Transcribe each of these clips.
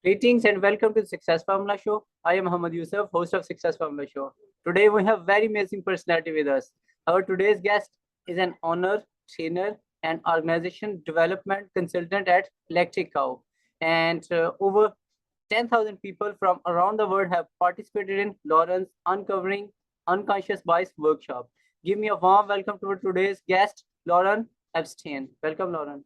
Greetings and welcome to the Success Formula Show. I am Muhammad Yousaf, host of Success Formula Show. Today we have very amazing personality with us. Our today's guest is an owner, trainer, and organization development consultant at Electric Cow. And over 10,000 people from around the world have participated in Lawrence Uncovering Unconscious Bias workshop. Give me a warm welcome to today's guest, Lorne Epstein. Welcome, Lorne.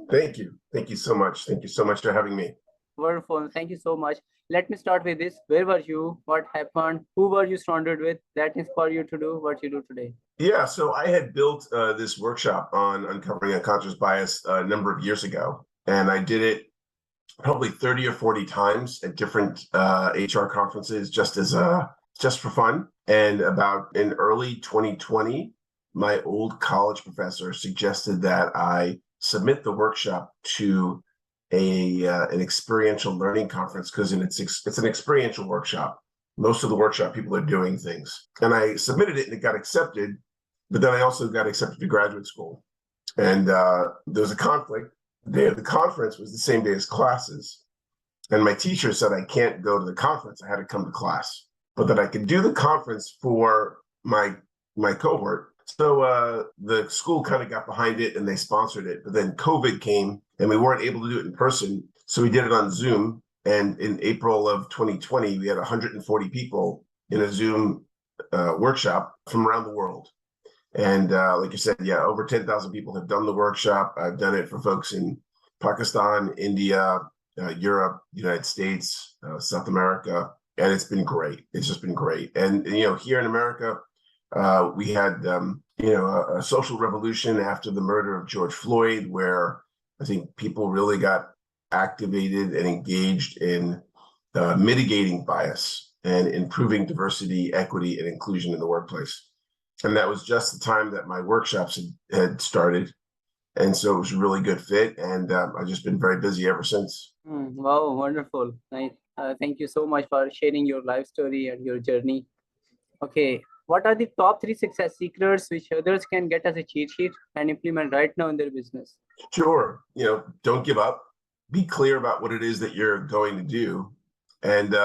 Thank you. Thank you so much. Thank you so much for having me. Wonderful. Thank you so much. Let me start with this. Where were you? What happened? Who were you surrounded with that inspired you to do what you do today? Yeah, so I had built this workshop on uncovering unconscious bias a number of years ago, and I did it probably 30 or 40 times at different HR conferences just for fun. And about in early 2020, my old college professor suggested that I submit the workshop to an experiential learning conference because it's an experiential workshop. Most of the workshop people are doing things. And I submitted it and it got accepted, but then I also got accepted to graduate school. And there was a conflict. The day of the conference was the same day as classes. And my teacher said I can't go to the conference. I had to come to class, but that I could do the conference for my cohort. So the school kind of got behind it and they sponsored it. But then COVID came and we weren't able to do it in person. So we did it on Zoom. And in April of 2020, we had 140 people in a Zoom workshop from around the world. And like you said, yeah, over 10,000 people have done the workshop. I've done it for folks in Pakistan, India, Europe, United States, South America. And it's been great. It's just been great. And, here in America, we had, a social revolution after the murder of George Floyd, where I think people really got activated and engaged in mitigating bias and improving diversity, equity, and inclusion in the workplace. And that was just the time that my workshops had started. And so it was a really good fit. And I've just been very busy ever since. Wow, wonderful. Nice. Thank you so much for sharing your life story and your journey. Okay. What are the top 3 success secrets which others can get as a cheat sheet and implement right now in their business? Sure. Don't give up. Be clear about what it is that you're going to do, and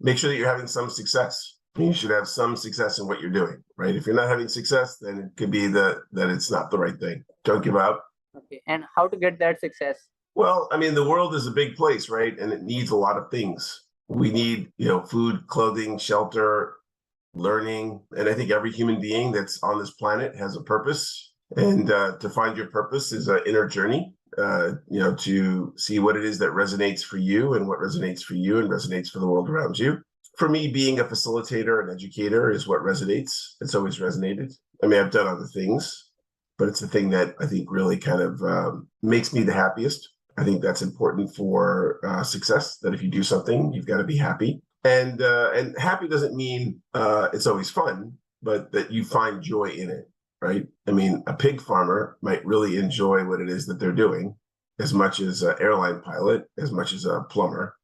make sure that you're having some success. You should have some success in what you're doing, right? If you're not having success, then it could be that it's not the right thing. Don't give up. Okay. And how to get that success? Well, I mean, the world is a big place, right? And it needs a lot of things. We need, food, clothing, shelter, learning. And I think every human being that's on this planet has a purpose. And to find your purpose is an inner journey, to see what it is that resonates for you and what resonates for you and resonates for the world around you. For me, being a facilitator and educator is what resonates. It's always resonated. I mean, I've done other things, but it's the thing that I think really kind of makes me the happiest. I think that's important for success, that if you do something, you've got to be happy. And happy doesn't mean it's always fun, but that you find joy in it, right? I mean, a pig farmer might really enjoy what it is that they're doing as much as an airline pilot, as much as a plumber.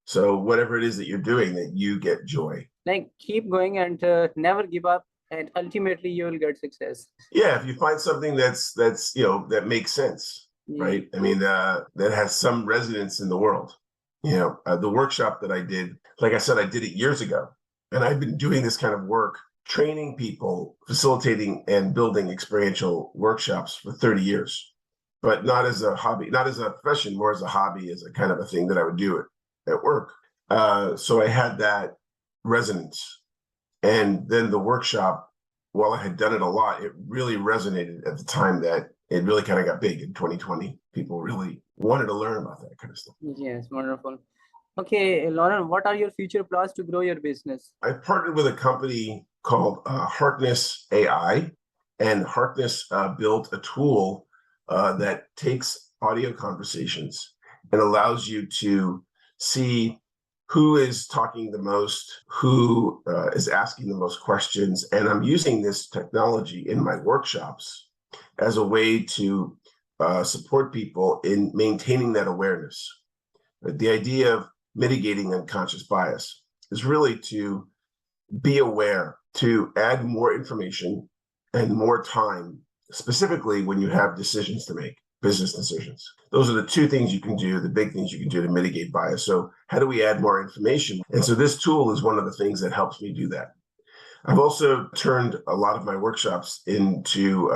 So whatever it is that you're doing, that you get joy. Like keep going and never give up, and ultimately you will get success. Yeah, if you find something that's that makes sense, right? I mean, that has some resonance in the world. The workshop that I did, like I said, I did it years ago, and I've been doing this kind of work, training people, facilitating and building experiential workshops for 30 years, but not as a hobby, not as a profession, more as a hobby, as a kind of a thing that I would do at work. So I had that resonance. And then the workshop, while I had done it a lot, it really resonated at the time that it really kind of got big in 2020. People really wanted to learn about that kind of stuff. Yes, wonderful. Okay, Lorne, what are your future plans to grow your business? I partnered with a company called Harkness AI, and Harkness built a tool that takes audio conversations and allows you to see who is talking the most, who is asking the most questions. And I'm using this technology in my workshops as a way to support people in maintaining that awareness. The idea of mitigating unconscious bias is really to be aware, to add more information and more time, specifically when you have decisions to make. business decisions. Those are the two things you can do, the big things you can do to mitigate bias. So how do we add more information? And so this tool is one of the things that helps me do that. I've also turned a lot of my workshops into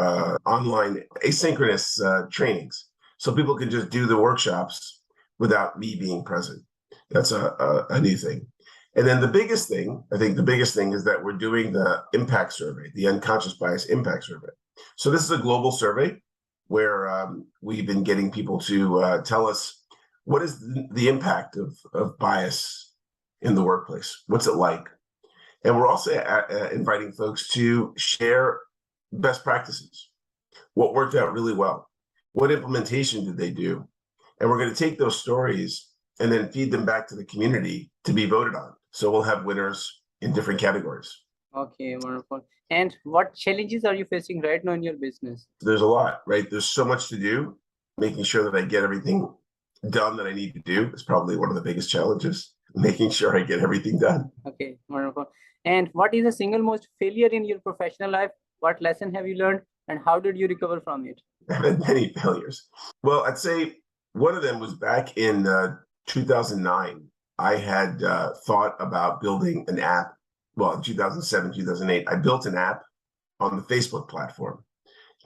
online asynchronous trainings. So people can just do the workshops without me being present. That's a new thing. And then the biggest thing is that we're doing the impact survey, the unconscious bias impact survey. So this is a global survey where we've been getting people to tell us what is the impact of bias in the workplace? What's it like? And we're also inviting folks to share best practices. What worked out really well? What implementation did they do? And we're going to take those stories and then feed them back to the community to be voted on. So we'll have winners in different categories. Okay, wonderful. And what challenges are you facing right now in your business? There's a lot, right? There's so much to do. Making sure that I get everything done that I need to do is probably one of the biggest challenges. Making sure I get everything done. Okay, wonderful. And what is the single most failure in your professional life? What lesson have you learned and how did you recover from it? I've had many failures. Well, I'd say one of them was back in 2009. I had thought about building an app. Well, in 2007, 2008, I built an app on the Facebook platform.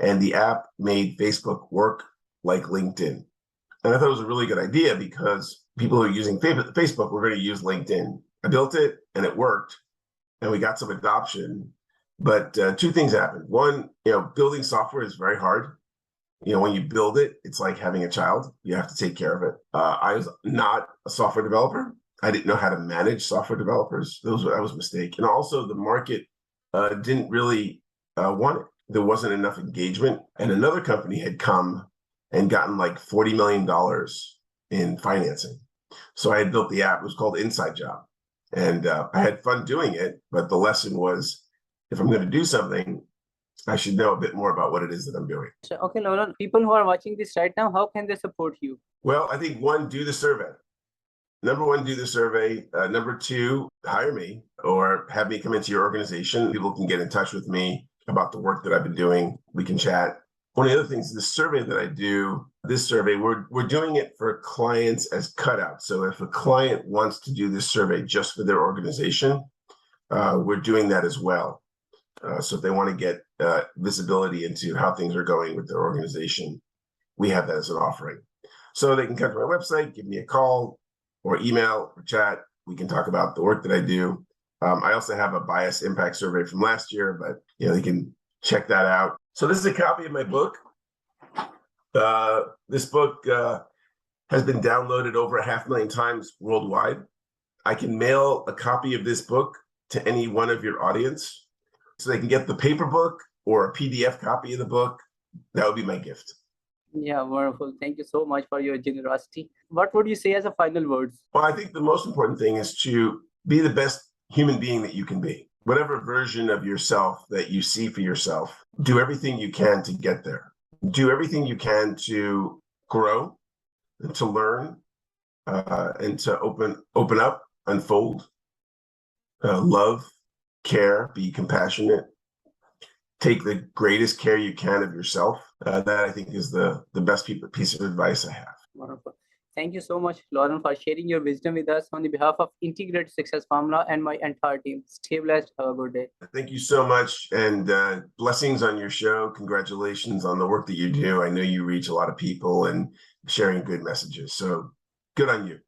And the app made Facebook work like LinkedIn. And I thought it was a really good idea because people who are using Facebook were going to use LinkedIn. I built it and it worked. And we got some adoption. But two things happened. One, building software is very hard. When you build it, it's like having a child. You have to take care of it. I was not a software developer. I didn't know how to manage software developers. That was a mistake. And also the market didn't really want it. There wasn't enough engagement. And another company had come and gotten like $40 million in financing. So I had built the app. It was called Inside Job. And I had fun doing it. But the lesson was, if I'm going to do something, I should know a bit more about what it is that I'm doing. So, okay, Lorne, people who are watching this right now, how can they support you? Well, I think one, do the survey. Number one, do the survey. Number two, hire me or have me come into your organization. People can get in touch with me about the work that I've been doing. We can chat. One of the other things, the survey that I do, this survey, we're doing it for clients as cutouts. So if a client wants to do this survey just for their organization, we're doing that as well. So if they want to get visibility into how things are going with their organization, we have that as an offering. So they can come to my website, give me a call or email or chat. We can talk about the work that I do. I also have a bias impact survey from last year, but they can check that out. So this is a copy of my book. This book has been downloaded over 500,000 times worldwide. I can mail a copy of this book to any one of your audience, so they can get the paper book or a PDF copy of the book. That would be my gift. Yeah, wonderful. Thank you so much for your generosity. What would you say as a final words? Well, I think the most important thing is to be the best human being that you can be. Whatever version of yourself that you see for yourself, do everything you can to get there. Do everything you can to grow and to learn and to open up, unfold, love, care, be compassionate, take the greatest care you can of yourself. That I think is the best piece of advice I have. Wonderful. Thank you so much, Lorne, for sharing your wisdom with us on the behalf of Integrated Success Formula and my entire team. Stay blessed. Have a good day. Thank you so much. And blessings on your show. Congratulations on the work that you do. I know you reach a lot of people and sharing good messages. So good on you.